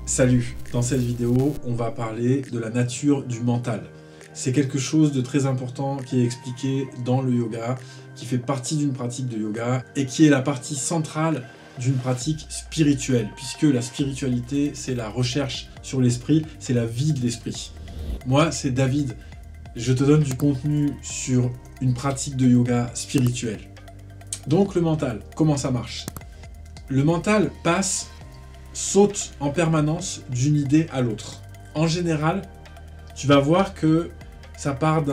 Salut, dans cette vidéo, on va parler de la nature du mental. C'est quelque chose de très important qui est expliqué dans le yoga, qui fait partie d'une pratique de yoga et qui est la partie centrale d'une pratique spirituelle, puisque la spiritualité, c'est la recherche sur l'esprit, c'est la vie de l'esprit. Moi, c'est David, je te donne du contenu sur une pratique de yoga spirituelle. Donc le mental, comment ça marche? Le mental saute en permanence d'une idée à l'autre. En général, tu vas voir que ça part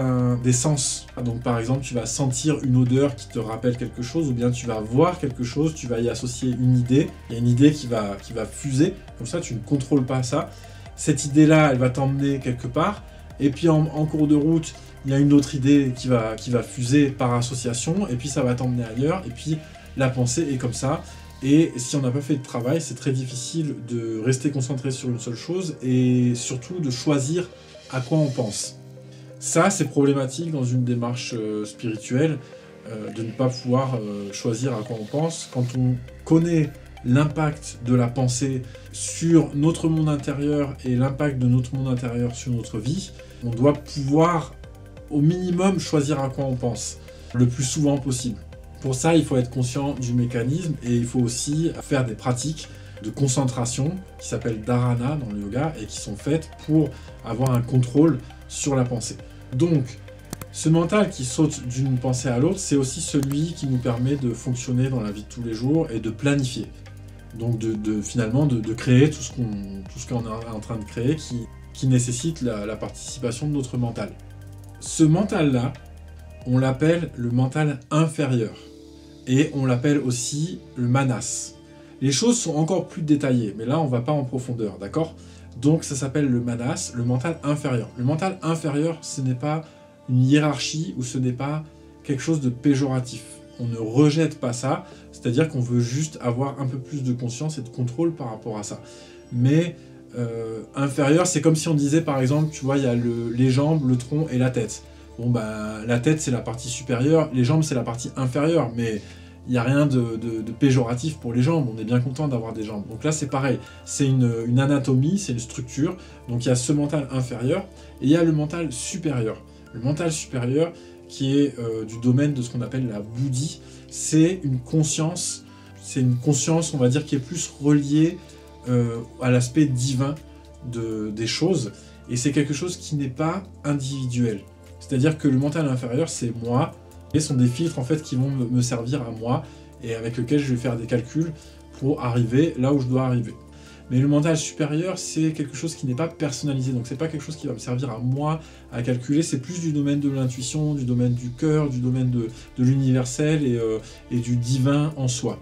des sens. Donc par exemple, tu vas sentir une odeur qui te rappelle quelque chose, ou bien tu vas voir quelque chose, tu vas y associer une idée. Il y a une idée qui va fuser, comme ça tu ne contrôles pas ça. Cette idée-là, elle va t'emmener quelque part, et puis en cours de route, il y a une autre idée qui va fuser par association, et puis ça va t'emmener ailleurs, et puis la pensée est comme ça. Et si on n'a pas fait de travail, c'est très difficile de rester concentré sur une seule chose et surtout de choisir à quoi on pense. Ça, c'est problématique dans une démarche spirituelle, de ne pas pouvoir choisir à quoi on pense. Quand on connaît l'impact de la pensée sur notre monde intérieur et l'impact de notre monde intérieur sur notre vie, on doit pouvoir au minimum choisir à quoi on pense, le plus souvent possible. Pour ça, il faut être conscient du mécanisme et il faut aussi faire des pratiques de concentration qui s'appellent dharana dans le yoga et qui sont faites pour avoir un contrôle sur la pensée. Donc, ce mental qui saute d'une pensée à l'autre, c'est aussi celui qui nous permet de fonctionner dans la vie de tous les jours et de planifier. Donc finalement de créer tout ce qu'on est en train de créer qui nécessite la participation de notre mental. Ce mental-là, on l'appelle le mental inférieur. Et on l'appelle aussi le manas. Les choses sont encore plus détaillées, mais là on va pas en profondeur, d'accord? Donc ça s'appelle le manas, le mental inférieur. Le mental inférieur, ce n'est pas une hiérarchie ou ce n'est pas quelque chose de péjoratif. On ne rejette pas ça, c'est-à-dire qu'on veut juste avoir un peu plus de conscience et de contrôle par rapport à ça. Mais inférieur, c'est comme si on disait par exemple, tu vois, il y a les jambes, le tronc et la tête. Bon bah la tête c'est la partie supérieure, les jambes c'est la partie inférieure, mais il n'y a rien de péjoratif pour les jambes, on est bien content d'avoir des jambes. Donc là c'est pareil, c'est une anatomie, c'est une structure, donc il y a ce mental inférieur, et il y a le mental supérieur. Le mental supérieur qui est du domaine de ce qu'on appelle la buddhi, c'est une conscience on va dire qui est plus reliée à l'aspect divin des choses, et c'est quelque chose qui n'est pas individuel. C'est-à-dire que le mental inférieur, c'est moi, et ce sont des filtres en fait qui vont me servir à moi, et avec lesquels je vais faire des calculs pour arriver là où je dois arriver. Mais le mental supérieur, c'est quelque chose qui n'est pas personnalisé, donc c'est pas quelque chose qui va me servir à moi à calculer, c'est plus du domaine de l'intuition, du domaine du cœur, du domaine de l'universel et du divin en soi.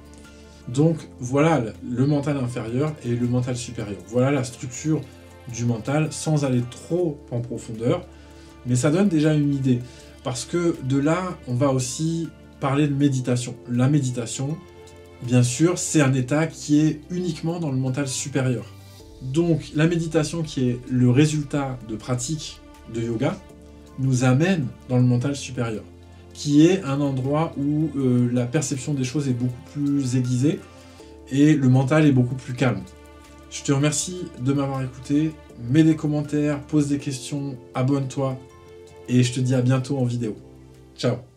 Donc voilà le mental inférieur et le mental supérieur. Voilà la structure du mental, sans aller trop en profondeur. Mais ça donne déjà une idée, parce que de là, on va aussi parler de méditation. La méditation, bien sûr, c'est un état qui est uniquement dans le mental supérieur. Donc la méditation, qui est le résultat de pratiques de yoga, nous amène dans le mental supérieur, qui est un endroit où la perception des choses est beaucoup plus aiguisée et le mental est beaucoup plus calme. Je te remercie de m'avoir écouté, mets des commentaires, pose des questions, abonne-toi, et je te dis à bientôt en vidéo. Ciao!